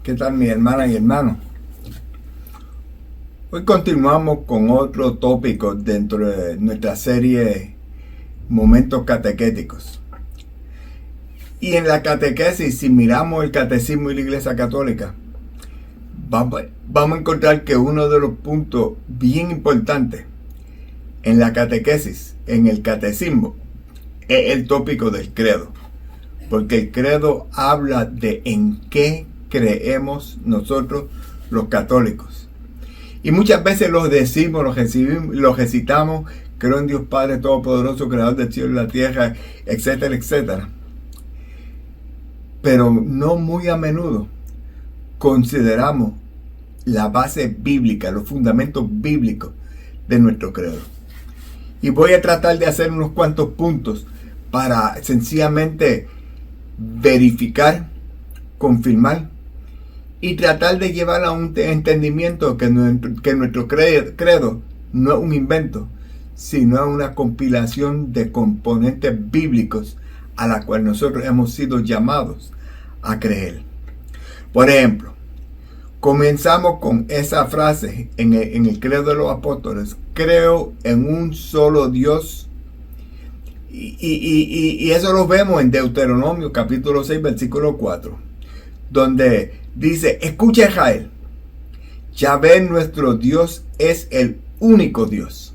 ¿Qué tal, mi hermana y hermano? Hoy continuamos con otro tópico dentro de nuestra serie Momentos Catequéticos. Y en la catequesis, si miramos el catecismo y la Iglesia Católica, vamos a encontrar que uno de los puntos bien importantes en la catequesis, en el catecismo, es el tópico del credo. Porque el credo habla de en qué creemos nosotros los católicos. Y muchas veces los decimos, los recitamos, creo en Dios Padre Todopoderoso, Creador del cielo y la tierra, etcétera, etcétera. Pero no muy a menudo consideramos la base bíblica, los fundamentos bíblicos de nuestro credo. Y voy a tratar de hacer unos cuantos puntos para sencillamente verificar, confirmar y tratar de llevar a un entendimiento que nuestro credo no es un invento, sino una compilación de componentes bíblicos a la cual nosotros hemos sido llamados a creer. Por ejemplo, comenzamos con esa frase en el credo de los apóstoles: creo en un solo Dios. Y eso lo vemos en Deuteronomio capítulo 6 versículo 4, donde dice: escucha, Israel, Yahvé nuestro Dios es el único Dios.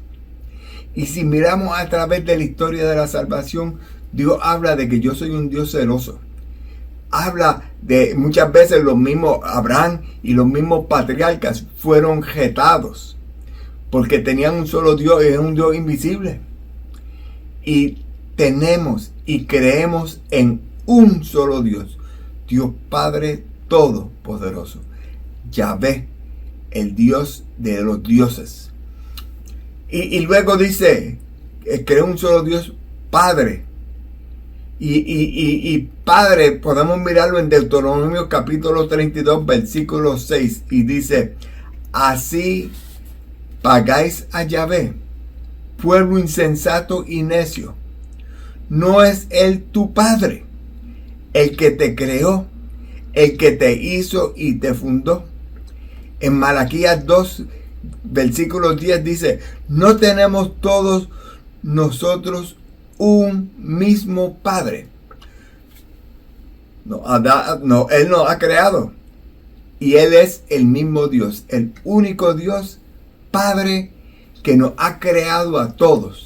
Y si miramos a través de la historia de la salvación, Dios habla de que yo soy un Dios celoso. Habla de muchas veces los mismos Abraham y los mismos patriarcas fueron retados porque tenían un solo Dios y es un Dios invisible. Y tenemos y creemos en un solo Dios, Dios Padre Todopoderoso, Yahvé, el Dios de los dioses. Y luego dice, creo un solo Dios Padre. Y Padre, podemos mirarlo en Deuteronomio capítulo 32, versículo 6, y dice: así pagáis a Yahvé, pueblo insensato y necio. ¿No es Él tu Padre, el que te creó, el que te hizo y te fundó? En Malaquías 2, versículo 10 dice: ¿no tenemos todos nosotros un mismo Padre? No, Él nos ha creado. Y Él es el mismo Dios, el único Dios, Padre, que nos ha creado a todos.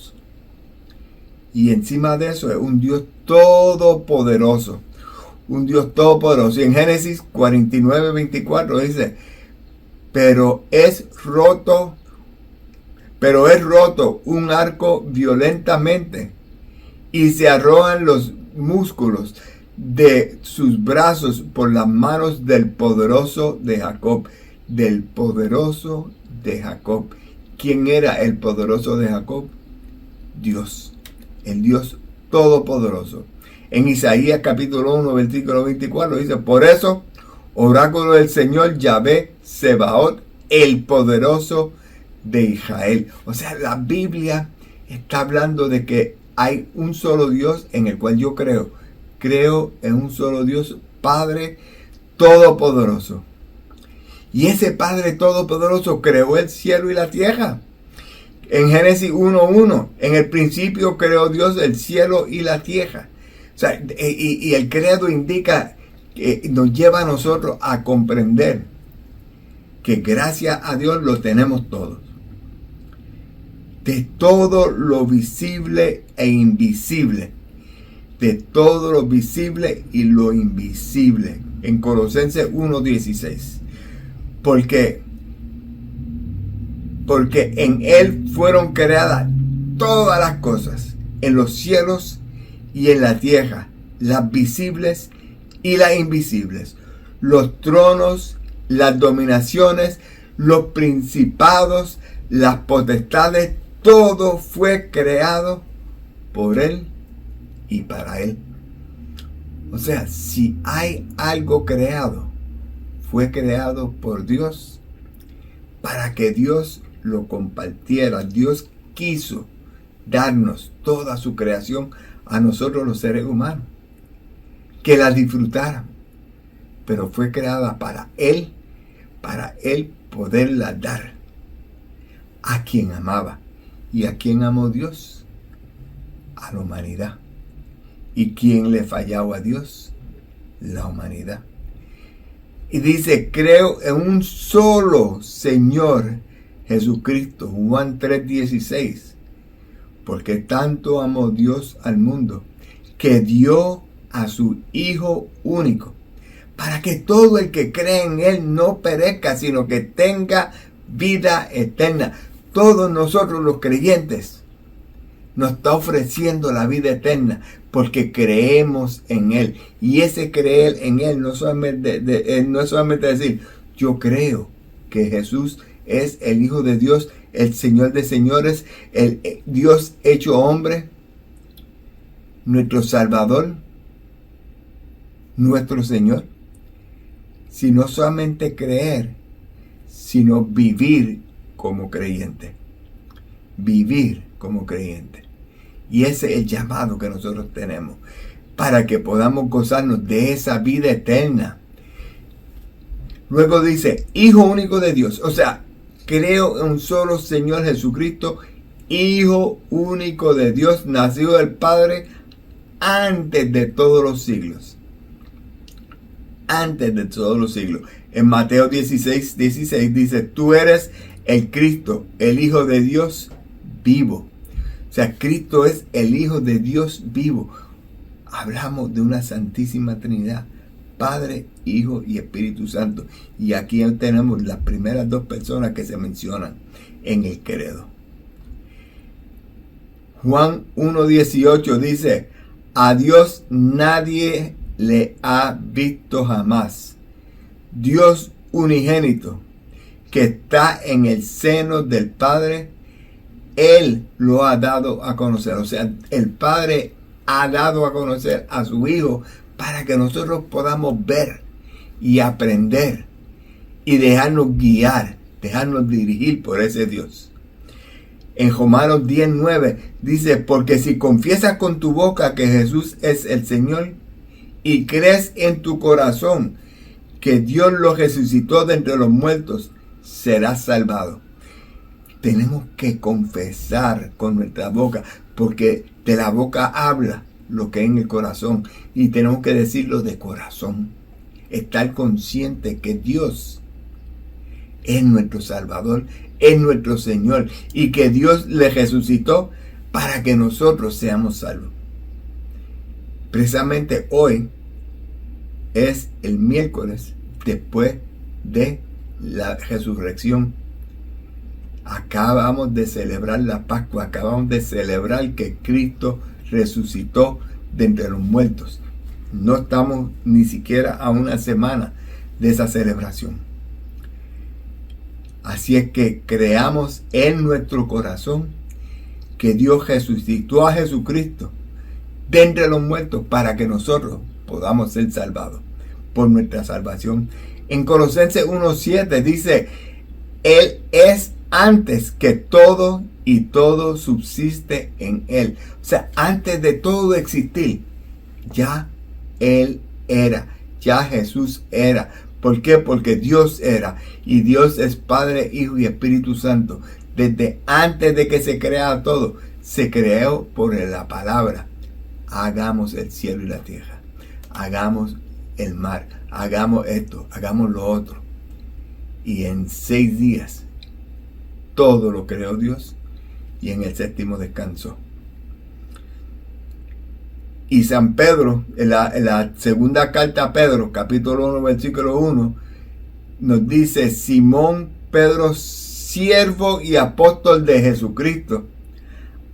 Y encima de eso es un Dios todopoderoso. Un Dios todopoderoso. Y en Génesis 49, 24 dice: Pero es roto un arco violentamente, y se arrojan los músculos de sus brazos por las manos del poderoso de Jacob. Del poderoso de Jacob. ¿Quién era el poderoso de Jacob? Dios, el Dios todopoderoso. En Isaías capítulo 1, versículo 24 dice: por eso, oráculo del Señor Yahvé Sebaot, el poderoso de Israel. O sea, la Biblia está hablando de que hay un solo Dios en el cual yo creo. Creo en un solo Dios, Padre Todopoderoso. Y ese Padre Todopoderoso creó el cielo y la tierra. En Génesis 1:1, en el principio creó Dios el cielo y la tierra. O sea, y el credo indica, que nos lleva a nosotros a comprender que gracias a Dios lo tenemos todos. De todo lo visible e invisible. De todo lo visible y lo invisible. En Colosenses 1:16. Porque en Él fueron creadas todas las cosas, en los cielos y en la tierra, las visibles y las invisibles, los tronos, las dominaciones, los principados, las potestades, todo fue creado por Él y para Él. O sea, si hay algo creado, fue creado por Dios para que Dios lo compartiera. Dios quiso darnos toda su creación a nosotros los seres humanos, que la disfrutáramos. pero fue creada para Él poderla dar a quien amaba. ¿Y a quién amó Dios? A la humanidad. ¿Y quién le fallaba a Dios? La humanidad. Y dice, creo en un solo Señor Jesucristo, Juan 3:16, porque tanto amó Dios al mundo, que dio a su Hijo único, para que todo el que cree en Él no perezca, sino que tenga vida eterna. Todos nosotros los creyentes nos está ofreciendo la vida eterna, porque creemos en Él. Y ese creer en Él no solamente decir, yo creo que Jesús es el Hijo de Dios, el Señor de señores, el Dios hecho hombre, nuestro Salvador, nuestro Señor. Sino solamente creer, sino vivir como creyente. Vivir como creyente. Y ese es el llamado que nosotros tenemos, para que podamos gozarnos de esa vida eterna. Luego dice, Hijo único de Dios. O sea, creo en un solo Señor Jesucristo, Hijo único de Dios, nacido del Padre antes de todos los siglos. Antes de todos los siglos. En Mateo 16 dice, tú eres el Cristo, el Hijo de Dios vivo. O sea, Cristo es el Hijo de Dios vivo. Hablamos de una Santísima Trinidad, Padre, Hijo y Espíritu Santo. Y aquí tenemos las primeras dos personas que se mencionan en el credo. Juan 1:18 dice, a Dios nadie le ha visto jamás. Dios unigénito, que está en el seno del Padre, Él lo ha dado a conocer. O sea, el Padre ha dado a conocer a su Hijo para que nosotros podamos ver y aprender y dejarnos guiar, dejarnos dirigir por ese Dios. En Romanos 10:9 dice, porque si confiesas con tu boca que Jesús es el Señor y crees en tu corazón que Dios lo resucitó de entre los muertos, serás salvado. Tenemos que confesar con nuestra boca, porque de la boca habla lo que hay en el corazón, y tenemos que decirlo de corazón. Estar consciente que Dios es nuestro Salvador, es nuestro Señor, y que Dios le resucitó para que nosotros seamos salvos. Precisamente hoy es el miércoles después de la resurrección. Acabamos de celebrar la Pascua, acabamos de celebrar que Cristo resucitó de entre los muertos. No estamos ni siquiera a una semana de esa celebración. Así es que creamos en nuestro corazón que Dios resucitó a Jesucristo de entre los muertos para que nosotros podamos ser salvados por nuestra salvación. En Colosenses 1:7 dice, Él es antes que todo y todo subsiste en Él. O sea, antes de todo existir, ya Él era, ya Jesús era. ¿Por qué? Porque Dios era, y Dios es Padre, Hijo y Espíritu Santo. Desde antes de que se creara todo, se creó por la palabra. Hagamos el cielo y la tierra, hagamos el mar, hagamos esto, hagamos lo otro. Y en 6 días todo lo creó Dios, y en el séptimo descansó. Y San Pedro, en la segunda carta a Pedro, capítulo 1, versículo 1, nos dice, Simón Pedro, siervo y apóstol de Jesucristo,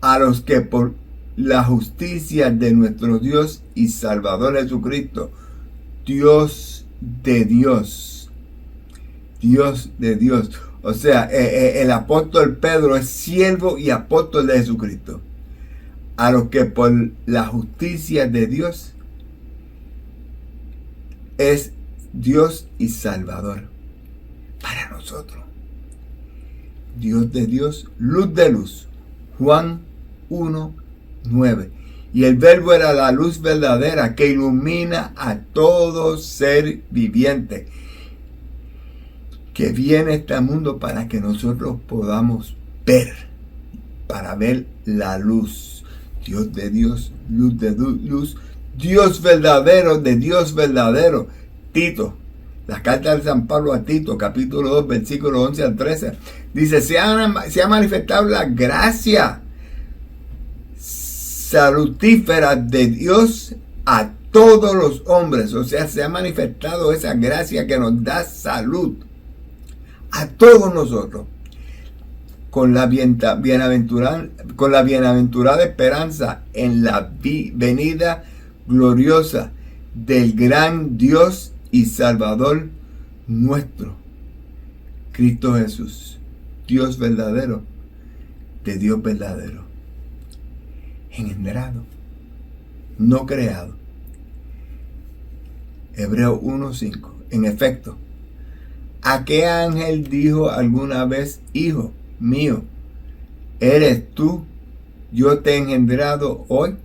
a los que por la justicia de nuestro Dios y Salvador Jesucristo, Dios de Dios. O sea, el apóstol Pedro es siervo y apóstol de Jesucristo, a los que por la justicia de Dios es Dios y Salvador para nosotros. Dios de Dios, luz de luz. Juan 1:9. Y el verbo era la luz verdadera que ilumina a todo ser viviente que viene a este mundo para que nosotros podamos ver, para ver la luz. Dios de Dios, luz de luz, Dios verdadero de Dios verdadero. Tito, la carta de San Pablo a Tito, capítulo 2, versículo 11 al 13, dice, se ha manifestado la gracia salutífera de Dios a todos los hombres. O sea, se ha manifestado esa gracia que nos da salud a todos nosotros, con la bienaventurada esperanza en la venida gloriosa del gran Dios y Salvador nuestro, Cristo Jesús, Dios verdadero, de Dios verdadero, engendrado, no creado. Hebreo 1:5. En efecto, ¿a qué ángel dijo alguna vez, hijo mío, eres tú, yo te he engendrado hoy?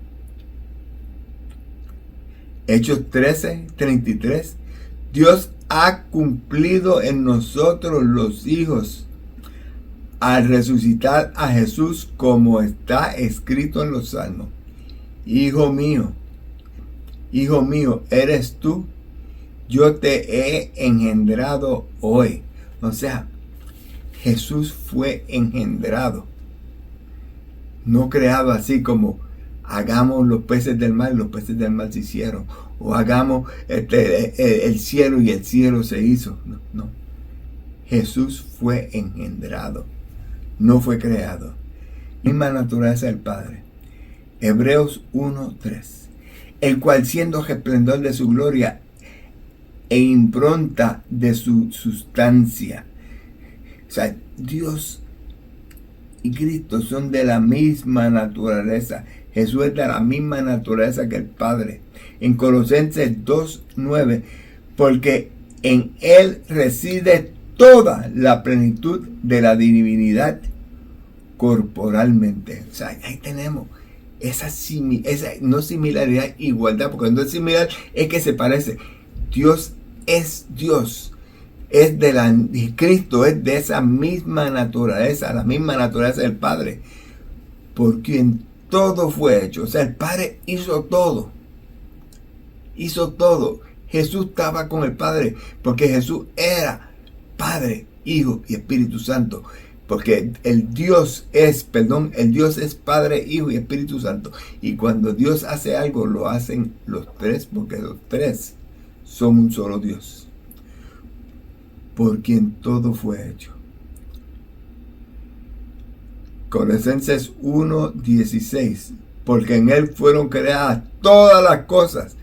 Hechos 13:33. Dios ha cumplido en nosotros los hijos al resucitar a Jesús, como está escrito en los Salmos. Hijo mío, eres tú, yo te he engendrado hoy. O sea, Jesús fue engendrado, no creado así como hagamos los peces del mar, los peces del mar se hicieron, o hagamos el cielo y el cielo se hizo. No. Jesús fue engendrado, no fue creado. Misma naturaleza del Padre. Hebreos 1:3. El cual, siendo resplendor de su gloria e impronta de su sustancia. O sea, Dios y Cristo son de la misma naturaleza. Jesús es de la misma naturaleza que el Padre. En Colosenses 2:9, porque en Él reside toda la plenitud de la divinidad corporalmente. O sea, ahí tenemos esa no similaridad, igualdad, porque no es similar, es que se parece. Dios es Dios, es Cristo es de esa misma naturaleza, la misma naturaleza del Padre, por quien todo fue hecho. O sea, el Padre hizo todo. Jesús estaba con el Padre, porque Jesús era Padre, Hijo y Espíritu Santo. Porque el Dios es Padre, Hijo y Espíritu Santo. Y cuando Dios hace algo, lo hacen los tres, porque los tres son un solo Dios, por quien todo fue hecho. Colosenses 1:16, porque en Él fueron creadas todas las cosas,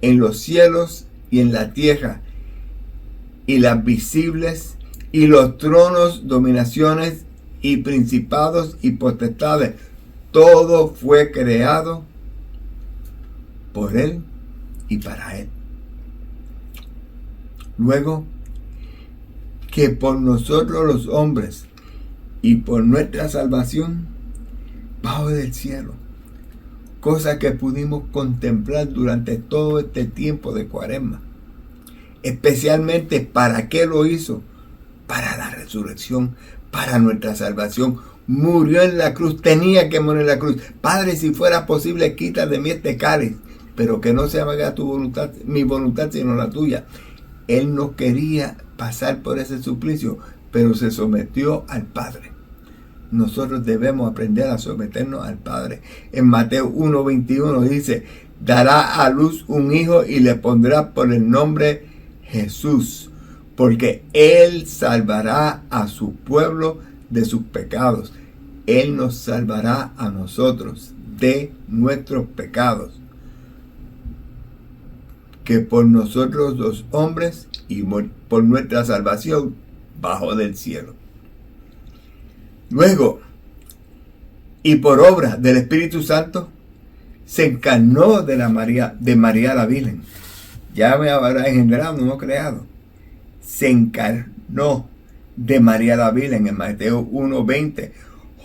en los cielos y en la tierra, y las visibles, y los tronos, dominaciones, y principados, y potestades. Todo fue creado por Él y para Él. Luego, que por nosotros los hombres y por nuestra salvación, bajo del cielo, cosa que pudimos contemplar durante todo este tiempo de Cuaresma. Especialmente, ¿para qué lo hizo? Para la resurrección, para nuestra salvación. Murió en la cruz, tenía que morir en la cruz. Padre, si fuera posible, quita de mí este cáliz, pero que no se haga tu voluntad, mi voluntad, sino la tuya. Él no quería pasar por ese suplicio, pero se sometió al Padre. Nosotros debemos aprender a someternos al Padre. En Mateo 1:21 dice, dará a luz un hijo y le pondrá por el nombre Jesús, porque Él salvará a su pueblo de sus pecados. Él nos salvará a nosotros de nuestros pecados, que por nosotros los hombres y por nuestra salvación bajo del cielo. Luego, y por obra del Espíritu Santo, se encarnó de María la Virgen. Ya me habrá engendrado, no creado. Se encarnó de María la Virgen en Mateo 1:20,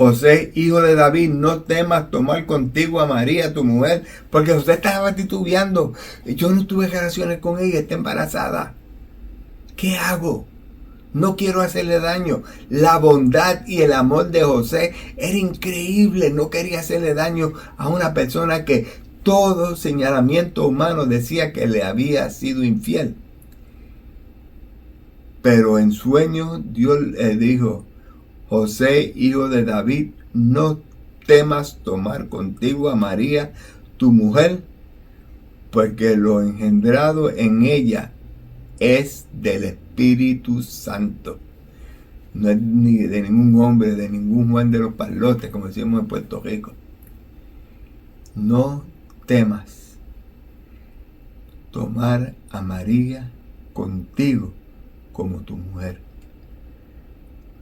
José, hijo de David, no temas tomar contigo a María, tu mujer, porque José estaba titubeando. Yo no tuve relaciones con ella, está embarazada. ¿Qué hago? No quiero hacerle daño. La bondad y el amor de José era increíble. No quería hacerle daño a una persona que todo señalamiento humano decía que le había sido infiel. Pero en sueño Dios le dijo: José, hijo de David, no temas tomar contigo a María, tu mujer, porque lo engendrado en ella es del Espíritu Santo. No es ni de ningún hombre, de ningún Juan de los Palotes, como decimos en Puerto Rico. No temas tomar a María contigo como tu mujer.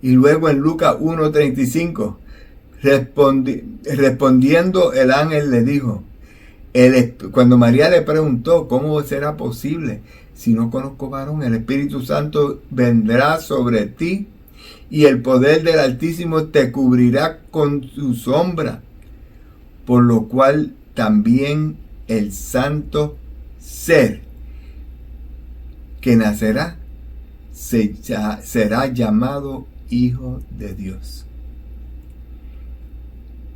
Y luego en Lucas 1:35, respondiendo el ángel le dijo, cuando María le preguntó: ¿cómo será posible si no conozco varón? El Espíritu Santo vendrá sobre ti y el poder del Altísimo te cubrirá con su sombra, por lo cual también el santo ser que nacerá será llamado Hijo de Dios.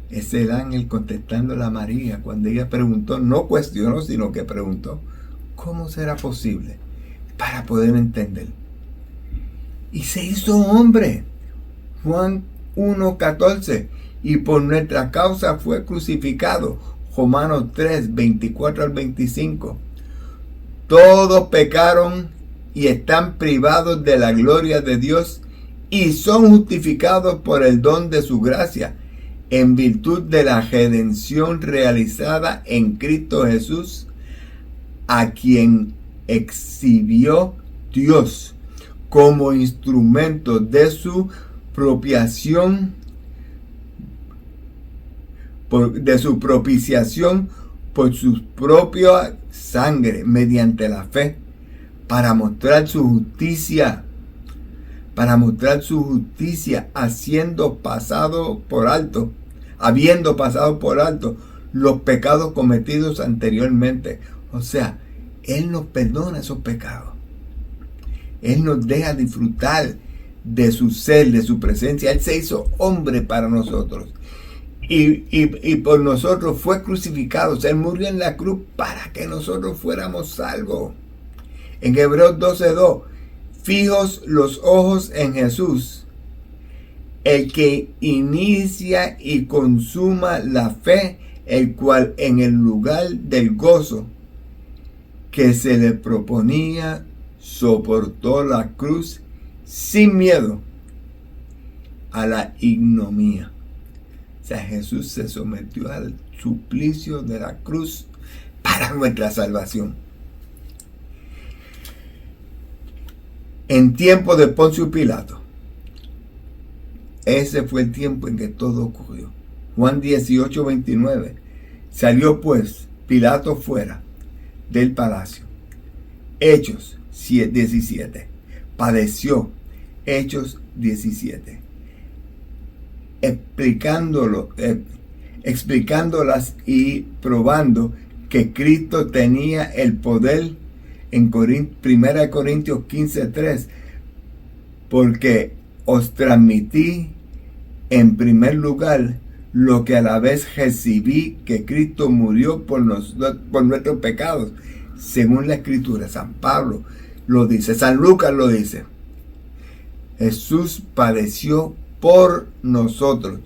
Es el ángel contestándole a María cuando ella preguntó, no cuestionó, sino que preguntó: ¿cómo será posible? Para poder entender. Y se hizo hombre. Juan 1:14. Y por nuestra causa fue crucificado. Romanos 3:24-25. Todos pecaron y están privados de la gloria de Dios y son justificados por el don de su gracia, en virtud de la redención realizada en Cristo Jesús, a quien exhibió Dios como instrumento de su propiciación por su propia sangre, mediante la fe, para mostrar su justicia, habiendo pasado por alto los pecados cometidos anteriormente. O sea, Él nos perdona esos pecados. Él nos deja disfrutar de su ser, de su presencia. Él se hizo hombre para nosotros. Y por nosotros fue crucificado. O sea, Él murió en la cruz para que nosotros fuéramos salvos. En Hebreos 12:2, fijos los ojos en Jesús, el que inicia y consuma la fe, el cual en el lugar del gozo que se le proponía soportó la cruz sin miedo a la ignominia. O sea, Jesús se sometió al suplicio de la cruz para nuestra salvación. En tiempo de Poncio Pilato, ese fue el tiempo en que todo ocurrió. Juan 18:29. Salió pues Pilato fuera del palacio. Hechos 17. Padeció. Hechos 17. Explicándolas y probando que Cristo tenía el poder. En 1 Corintios 15:3, porque os transmití en primer lugar lo que a la vez recibí, que Cristo murió por nuestros pecados, según la Escritura. San Pablo lo dice, San Lucas lo dice. Jesús padeció por nosotros,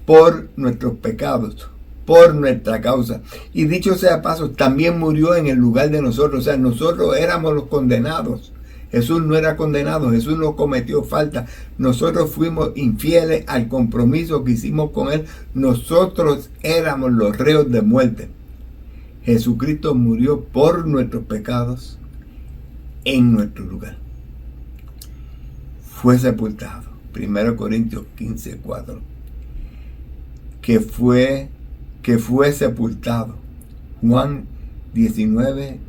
por nuestros pecados, por nuestra causa. Y dicho sea paso, también murió en el lugar de nosotros. O sea, nosotros éramos los condenados. Jesús no era condenado, Jesús no cometió falta. Nosotros fuimos infieles al compromiso que hicimos con Él. Nosotros éramos los reos de muerte. Jesucristo murió por nuestros pecados en nuestro lugar. Fue sepultado. 1 Corintios 15:4. Que fue sepultado. Juan 19,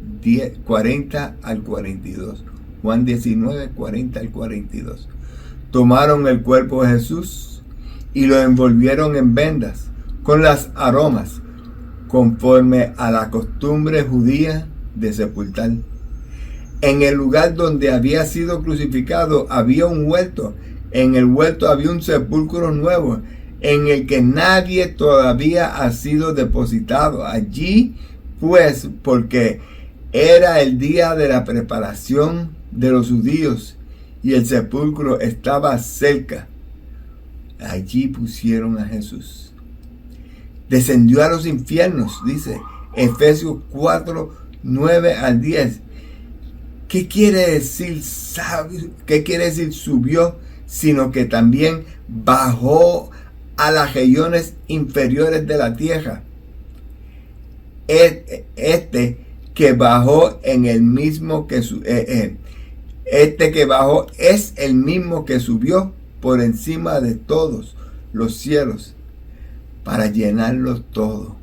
40 al 42. Juan 19, 40 al 42. Tomaron el cuerpo de Jesús y lo envolvieron en vendas con las aromas, conforme a la costumbre judía de sepultar. En el lugar donde había sido crucificado había un huerto. En el huerto había un sepulcro nuevo, en el que nadie todavía ha sido depositado. Allí, pues, porque era el día de la preparación de los judíos y el sepulcro estaba cerca. Allí pusieron a Jesús. Descendió a los infiernos, dice Efesios 4, 9 al 10. ¿Qué quiere decir subió? Sino que también bajó a las regiones inferiores de la tierra. Este que bajó es el mismo que subió por encima de todos los cielos para llenarlos todo.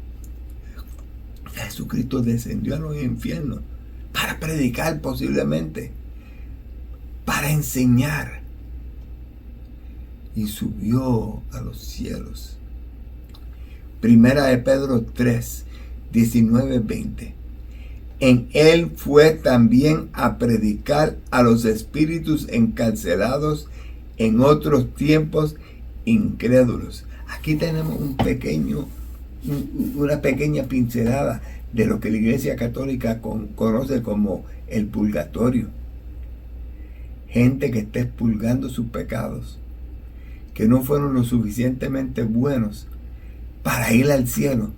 Jesucristo descendió a los infiernos para predicar posiblemente, para enseñar, y subió a los cielos. Primera de Pedro 3, 19, 20. En él fue también a predicar a los espíritus encarcelados en otros tiempos incrédulos. Aquí tenemos una pequeña pincelada de lo que la Iglesia Católica conoce como el purgatorio. Gente que está expurgando sus pecados, que no fueron lo suficientemente buenos para ir al cielo,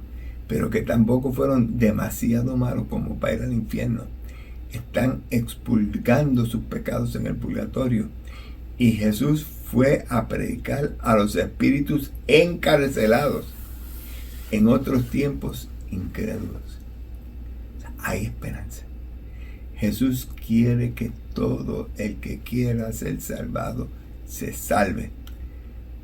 pero que tampoco fueron demasiado malos como para ir al infierno. Están expurgando sus pecados en el purgatorio. Y Jesús fue a predicar a los espíritus encarcelados en otros tiempos incrédulos. Hay esperanza. Jesús quiere que todo el que quiera ser salvado se salve.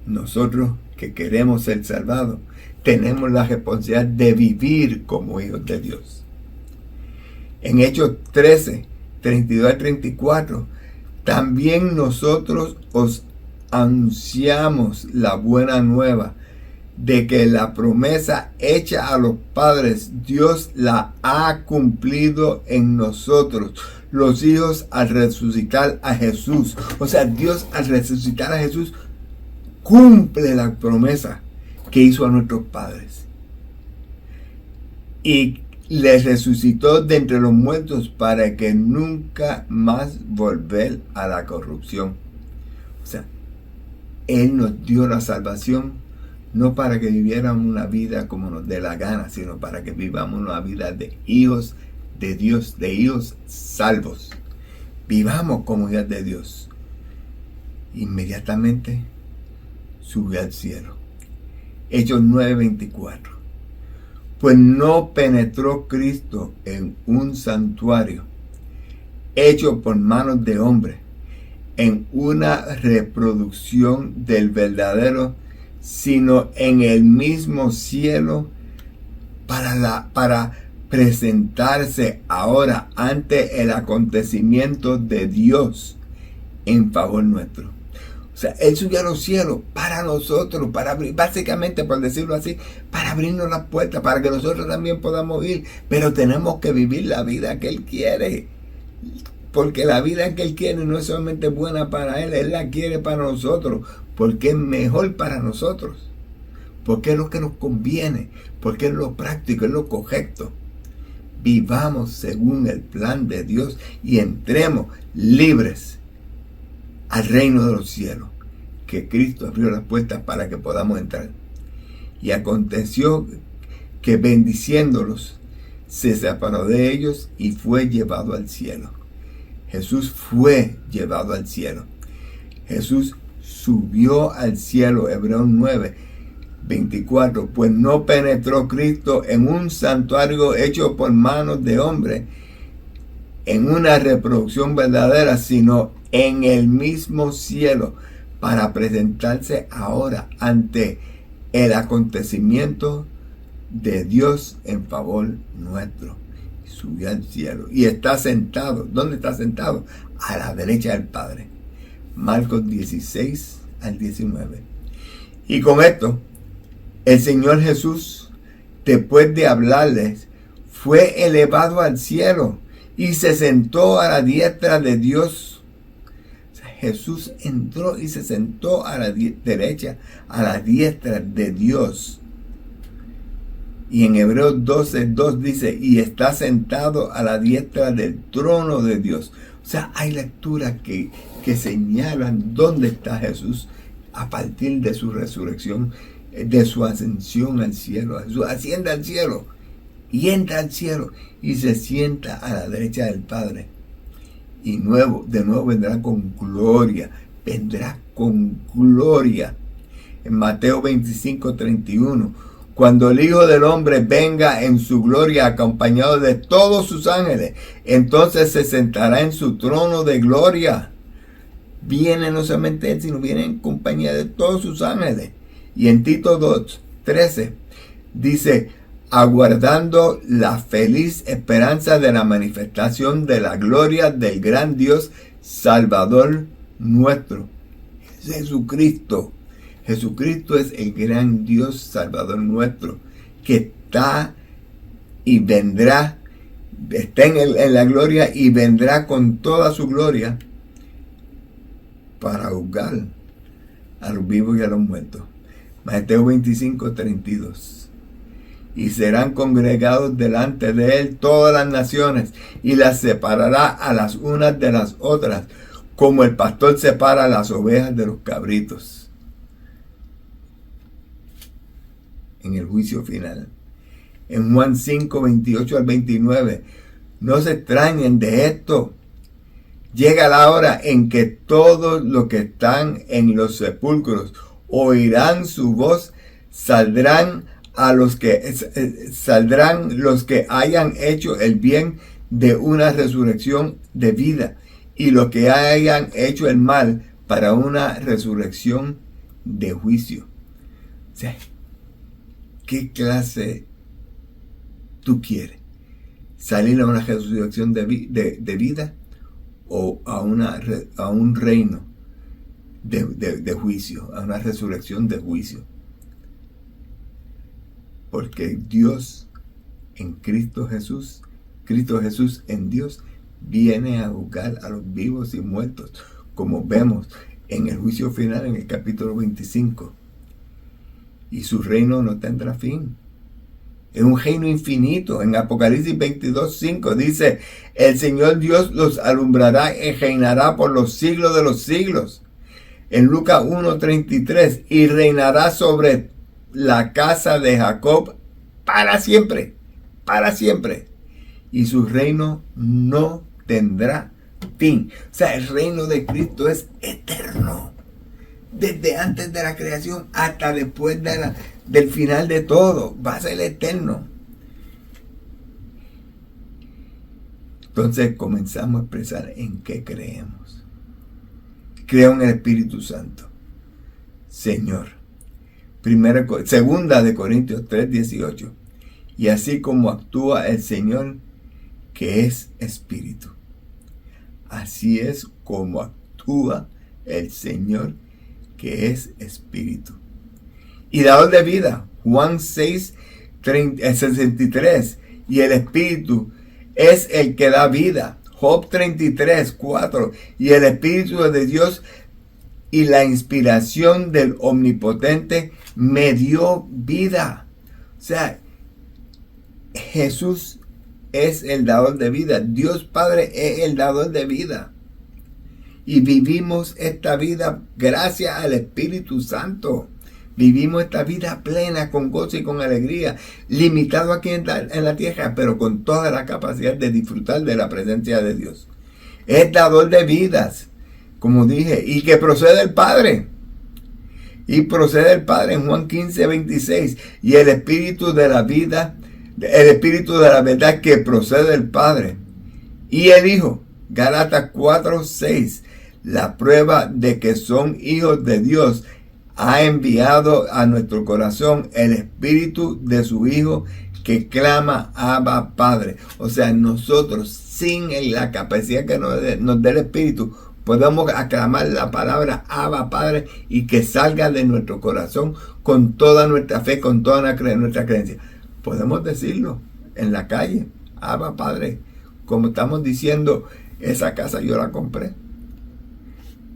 Nosotros que queremos ser salvados tenemos la responsabilidad de vivir como hijos de Dios. En Hechos 13, 32 al 34, también nosotros os anunciamos la buena nueva de que la promesa hecha a los padres, Dios la ha cumplido en nosotros, los hijos, al resucitar a Jesús. O sea, Dios al resucitar a Jesús cumple la promesa que hizo a nuestros padres. Y les resucitó de entre los muertos para que nunca más volver a la corrupción. O sea, Él nos dio la salvación no para que viviéramos una vida como nos dé la gana, sino para que vivamos una vida de hijos de Dios, de hijos salvos. Vivamos como hijos de Dios. Inmediatamente subió al cielo. Hechos 9:24. Pues no penetró Cristo en un santuario hecho por manos de hombre, en una reproducción del verdadero, sino en el mismo cielo, para presentarse ahora ante el acontecimiento de Dios en favor nuestro. O sea, Él subió a los cielos para nosotros, básicamente, por decirlo así, para abrirnos las puertas, para que nosotros también podamos ir. Pero tenemos que vivir la vida que Él quiere. Porque la vida que Él quiere no es solamente buena para Él, Él la quiere para nosotros. Porque es mejor para nosotros. Porque es lo que nos conviene. Porque es lo práctico, es lo correcto. Vivamos según el plan de Dios y entremos libres al reino de los cielos, que Cristo abrió las puertas para que podamos entrar. Y aconteció que bendiciéndolos, se separó de ellos y fue llevado al cielo. Jesús fue llevado al cielo. Jesús subió al cielo. Hebreos 9:24. Pues no penetró Cristo en un santuario hecho por manos de hombre, en una reproducción verdadera, sino en el mismo cielo, para presentarse ahora ante el acontecimiento de Dios en favor nuestro. Subió al cielo y está sentado. ¿Dónde está sentado? A la derecha del Padre. Marcos 16 al 19. Y con esto, el Señor Jesús, después de hablarles, fue elevado al cielo y se sentó a la diestra de Dios. O sea, Jesús entró y se sentó a la derecha, a la diestra de Dios. Y en Hebreos 12:2 dice, y está sentado a la diestra del trono de Dios. O sea, hay lecturas que señalan dónde está Jesús a partir de su resurrección, de su ascensión al cielo. Jesús asciende al cielo y entra al cielo y se sienta a la derecha del Padre. Y de nuevo vendrá con gloria, vendrá con gloria. En Mateo 25:31, cuando el Hijo del Hombre venga en su gloria acompañado de todos sus ángeles, entonces se sentará en su trono de gloria. Viene no solamente él, sino viene en compañía de todos sus ángeles. Y en Tito 2:13 dice, aguardando la feliz esperanza de la manifestación de la gloria del gran Dios Salvador nuestro, Jesucristo. Jesucristo es el gran Dios Salvador nuestro, que está y vendrá, está en la gloria y vendrá con toda su gloria para juzgar a los vivos y a los muertos. Mateo 25:32. Y serán congregados delante de él todas las naciones, y las separará a las unas de las otras, como el pastor separa las ovejas de los cabritos. En el juicio final. En Juan 5:28-29. No se extrañen de esto. Llega la hora en que todos los que están en los sepulcros oirán su voz, saldrán los que hayan hecho el bien de una resurrección de vida, y los que hayan hecho el mal para una resurrección de juicio. O sea, ¿qué clase tú quieres? ¿Salir a una resurrección de vida o a un reino de juicio, a una resurrección de juicio? Porque Dios en Cristo Jesús en Dios, viene a juzgar a los vivos y muertos, como vemos en el juicio final en el capítulo 25. Y su reino no tendrá fin. Es un reino infinito. En Apocalipsis 22:5 dice, el Señor Dios los alumbrará y reinará por los siglos de los siglos. En Lucas 1:33, y reinará sobre la casa de Jacob para siempre, y su reino no tendrá fin. O sea, el reino de Cristo es eterno, desde antes de la creación hasta después del final de todo, va a ser eterno. Entonces comenzamos a expresar en qué creemos. Creo en el Espíritu Santo, Señor. Segunda de Corintios 3:18. Y así como actúa el Señor, que es Espíritu, así es como actúa el Señor, que es Espíritu. Y dador de vida, Juan 6:63. Y el Espíritu es el que da vida. Job 33:4. Y el Espíritu de Dios y la inspiración del Omnipotente me dio vida. O sea, Jesús es el dador de vida. Dios Padre es el dador de vida. Y vivimos esta vida gracias al Espíritu Santo. Vivimos esta vida plena, con gozo y con alegría, limitado aquí en la tierra, pero con toda la capacidad de disfrutar de la presencia de Dios. Es dador de vidas, como dije, y que procede del Padre. Y procede del Padre en Juan 15:26. Y el Espíritu de la vida, el Espíritu de la verdad que procede del Padre. Y el Hijo, Gálatas 4:6. La prueba de que son hijos de Dios ha enviado a nuestro corazón el Espíritu de su Hijo que clama Abba Padre. O sea, nosotros sin la capacidad que nos dé el Espíritu Podemos aclamar la palabra Abba Padre y que salga de nuestro corazón con toda nuestra fe, con toda nuestra creencia. Podemos decirlo en la calle, Abba Padre, como estamos diciendo, esa casa yo la compré.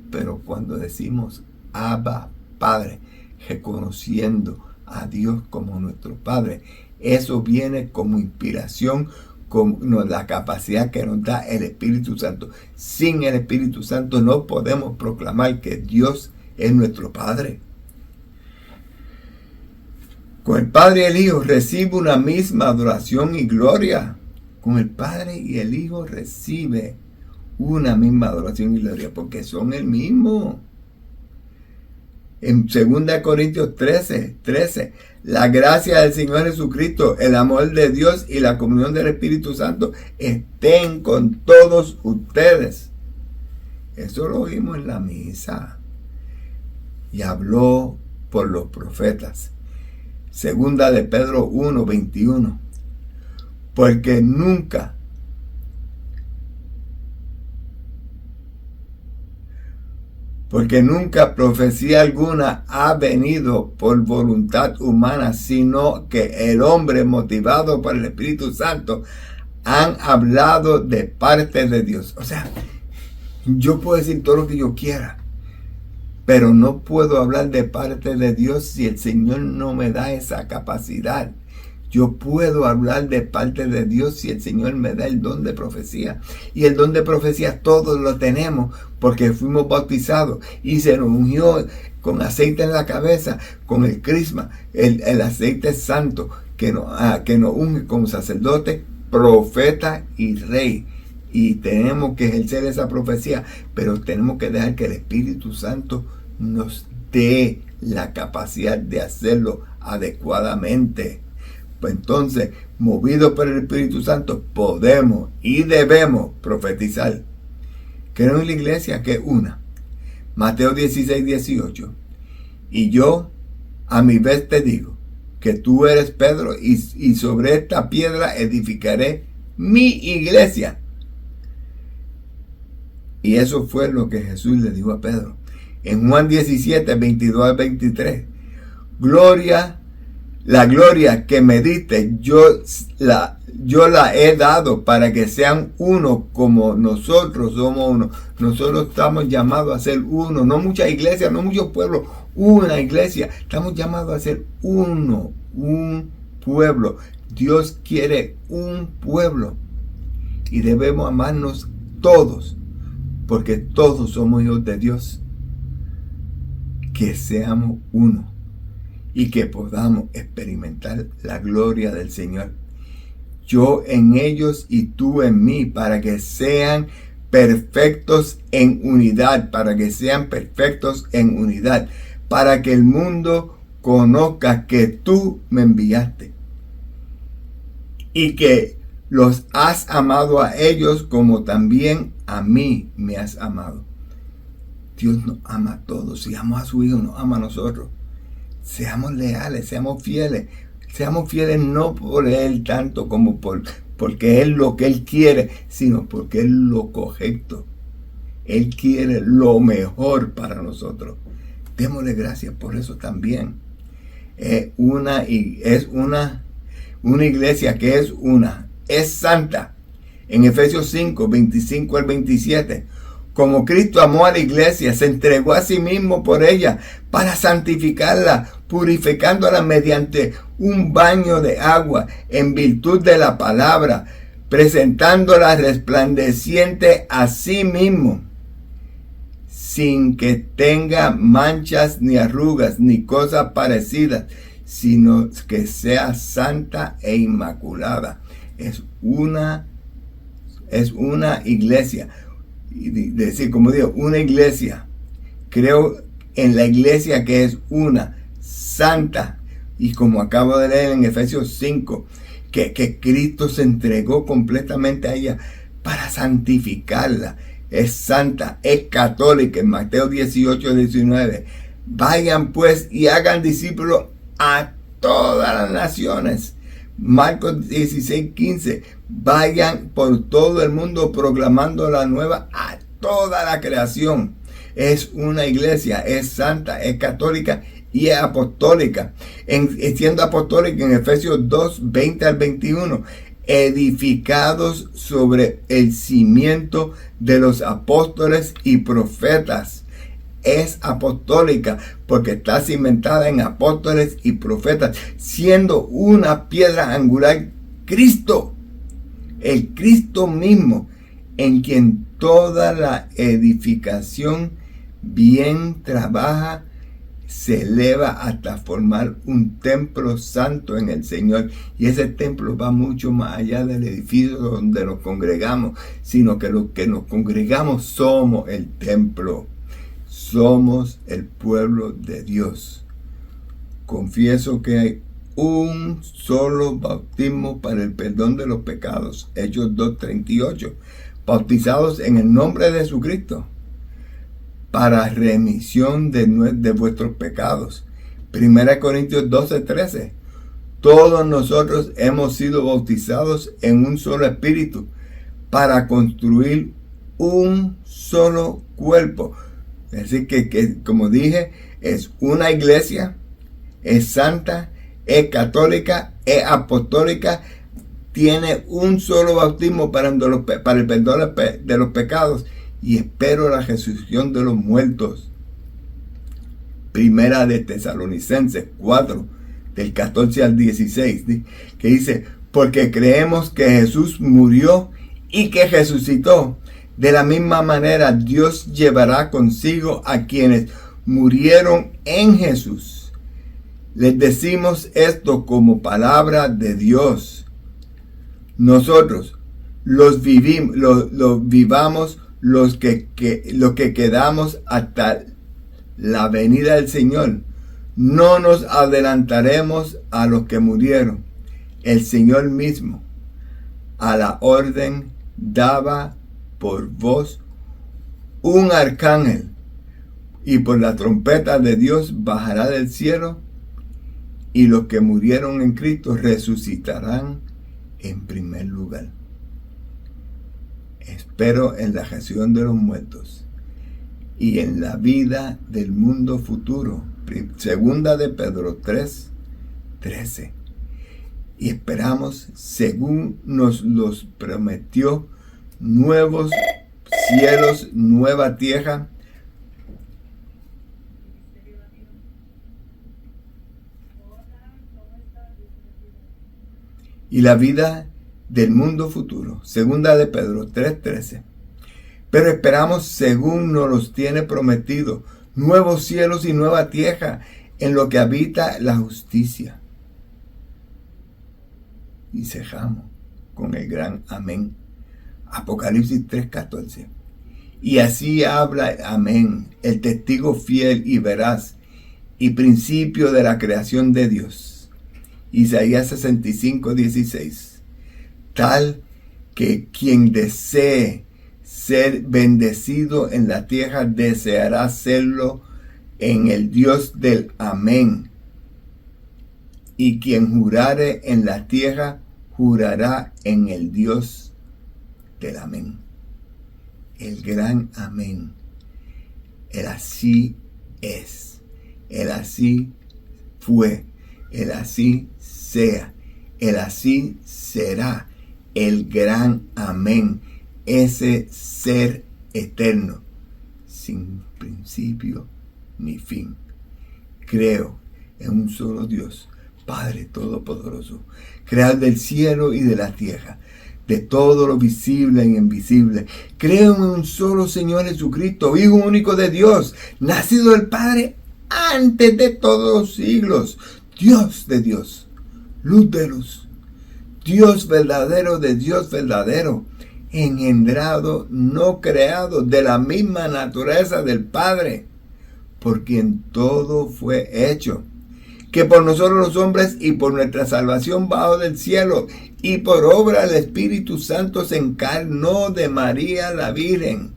Pero cuando decimos Abba Padre, reconociendo a Dios como nuestro Padre, eso viene como inspiración, con la capacidad que nos da el Espíritu Santo. Sin el Espíritu Santo no podemos proclamar que Dios es nuestro Padre. Con el Padre y el Hijo recibe una misma adoración y gloria. Con el Padre y el Hijo recibe una misma adoración y gloria, porque son el mismo. En 2 Corintios 13, la gracia del Señor Jesucristo, el amor de Dios y la comunión del Espíritu Santo estén con todos ustedes. Eso lo oímos en la misa. Y habló por los profetas. 2 de Pedro 1:21. Porque nunca profecía alguna ha venido por voluntad humana, sino que el hombre motivado por el Espíritu Santo han hablado de parte de Dios. O sea, yo puedo decir todo lo que yo quiera, pero no puedo hablar de parte de Dios si el Señor no me da esa capacidad. Yo puedo hablar de parte de Dios si el Señor me da el don de profecía. Y el don de profecía todos lo tenemos porque fuimos bautizados y se nos ungió con aceite en la cabeza, con el crisma, el aceite santo que nos unge como sacerdote, profeta y rey. Y tenemos que ejercer esa profecía, pero tenemos que dejar que el Espíritu Santo nos dé la capacidad de hacerlo adecuadamente. Pues entonces, movidos por el Espíritu Santo, podemos y debemos profetizar. Creo en la iglesia que es una. Mateo 16:18. Y yo, a mi vez te digo, que tú eres Pedro, y sobre esta piedra edificaré mi iglesia. Y eso fue lo que Jesús le dijo a Pedro. En Juan 17:22-23. La gloria que me diste, yo la he dado para que sean uno como nosotros somos uno. Nosotros estamos llamados a ser uno, no muchas iglesias, no muchos pueblos, una iglesia. Estamos llamados a ser uno, un pueblo. Dios quiere un pueblo y debemos amarnos todos, porque todos somos hijos de Dios. Que seamos uno y que podamos experimentar la gloria del Señor. Yo en ellos y tú en mí, para que sean perfectos en unidad, para que el mundo conozca que tú me enviaste y que los has amado a ellos como también a mí me has amado. Dios nos ama a todos. Si ama a su Hijo, nos ama a nosotros. Seamos leales, seamos fieles. Seamos fieles no por Él tanto como porque es lo que Él quiere, sino porque es lo correcto. Él quiere lo mejor para nosotros. Démosle gracias por eso también. Es una iglesia que es santa. En Efesios 5:25-27. Como Cristo amó a la iglesia, se entregó a sí mismo por ella para santificarla, purificándola mediante un baño de agua en virtud de la palabra, presentándola resplandeciente a sí mismo, sin que tenga manchas ni arrugas ni cosas parecidas, sino que sea santa e inmaculada. Es una iglesia. Y decir, como digo, una iglesia. Creo en la iglesia que es una, santa. Y como acabo de leer en Efesios 5, que Cristo se entregó completamente a ella para santificarla. Es santa, es católica. En Mateo 18:19. Vayan pues y hagan discípulos a todas las naciones. Marcos 16:15. Vayan por todo el mundo proclamando la nueva a toda la creación. Es una iglesia, es santa, es católica y es apostólica. Siendo apostólica en Efesios 2, 20 al 21, edificados sobre el cimiento de los apóstoles y profetas. Es apostólica porque está cimentada en apóstoles y profetas, siendo una piedra angular Cristo, el Cristo mismo, en quien toda la edificación bien trabaja, se eleva hasta formar un templo santo en el Señor. Y ese templo va mucho más allá del edificio donde nos congregamos, sino que los que nos congregamos somos el templo. Somos el pueblo de Dios. Confieso que hay un solo bautismo para el perdón de los pecados. Hechos 2:38. Bautizados en el nombre de Jesucristo para remisión de vuestros pecados. 1 Corintios 12:13. Todos nosotros hemos sido bautizados en un solo espíritu para construir un solo cuerpo. Es decir, que como dije, es una iglesia, es santa, es católica, es apostólica, tiene un solo bautismo para el perdón de los pecados y espero la resurrección de los muertos. Primera de Tesalonicenses 4, del 14 al 16, que dice, porque creemos que Jesús murió y que resucitó. De la misma manera, Dios llevará consigo a quienes murieron en Jesús. Les decimos esto como palabra de Dios. Nosotros los vivamos los que quedamos hasta la venida del Señor. No nos adelantaremos a los que murieron. El Señor mismo a la orden daba por voz un arcángel, y por la trompeta de Dios bajará del cielo, y los que murieron en Cristo resucitarán en primer lugar. Espero en la resurrección de los muertos y en la vida del mundo futuro. Segunda de Pedro 3:13. Y esperamos, según nos los prometió, nuevos cielos, nueva tierra, y la vida del mundo futuro. Segunda de Pedro 3:13. Pero esperamos, según nos los tiene prometido, nuevos cielos y nueva tierra en lo que habita la justicia. Y cerramos con el gran amén. Apocalipsis 3:14. Y así habla amén, el testigo fiel y veraz y principio de la creación de Dios. Isaías 65:16. Tal que quien desee ser bendecido en la tierra deseará serlo en el Dios del amén. Y quien jurare en la tierra jurará en el Dios del amén. El gran amén. El así es. El así fue. El así sea. El así será. El gran amén. Ese ser eterno, sin principio ni fin. Creo en un solo Dios, Padre Todopoderoso, creador del cielo y de la tierra, de todo lo visible e invisible. Creo en un solo Señor Jesucristo, Hijo único de Dios, nacido del Padre antes de todos los siglos, Dios de Dios, luz de luz, Dios verdadero de Dios verdadero, engendrado, no creado, de la misma naturaleza del Padre, por quien todo fue hecho, que por nosotros los hombres y por nuestra salvación bajó del cielo, y por obra del Espíritu Santo se encarnó de María la Virgen,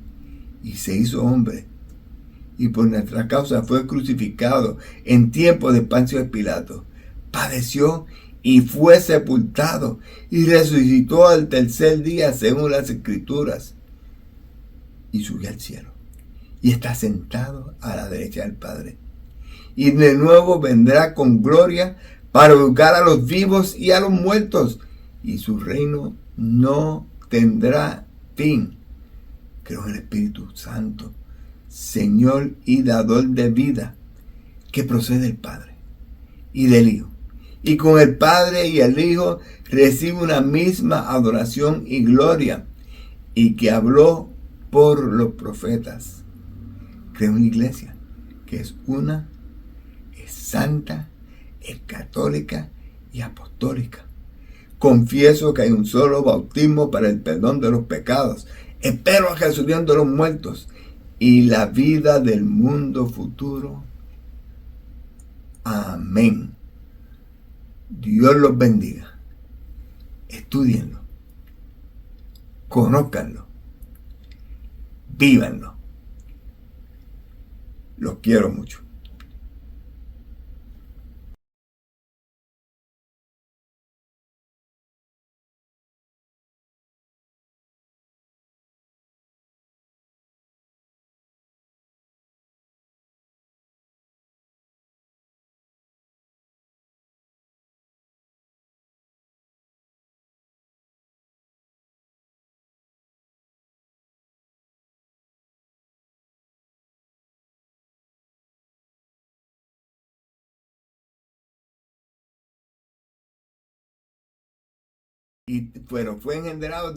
y se hizo hombre, y por nuestra causa fue crucificado en tiempo de Poncio Pilato, padeció y fue sepultado, y resucitó al tercer día según las Escrituras, y subió al cielo y está sentado a la derecha del Padre. Y de nuevo vendrá con gloria para juzgar a los vivos y a los muertos, y su reino no tendrá fin. Creo en el Espíritu Santo, Señor y dador de vida, que procede del Padre y del Hijo. Y con el Padre y el Hijo recibe una misma adoración y gloria, y que habló por los profetas. Creo en la iglesia, que es una, es santa, es católica y apostólica. Confieso que hay un solo bautismo para el perdón de los pecados. Espero a Jesús de los muertos y la vida del mundo futuro. Amén. Dios los bendiga. Estudienlo. Conózcanlo. Vívanlo. Los quiero mucho. Pero fue engendrado de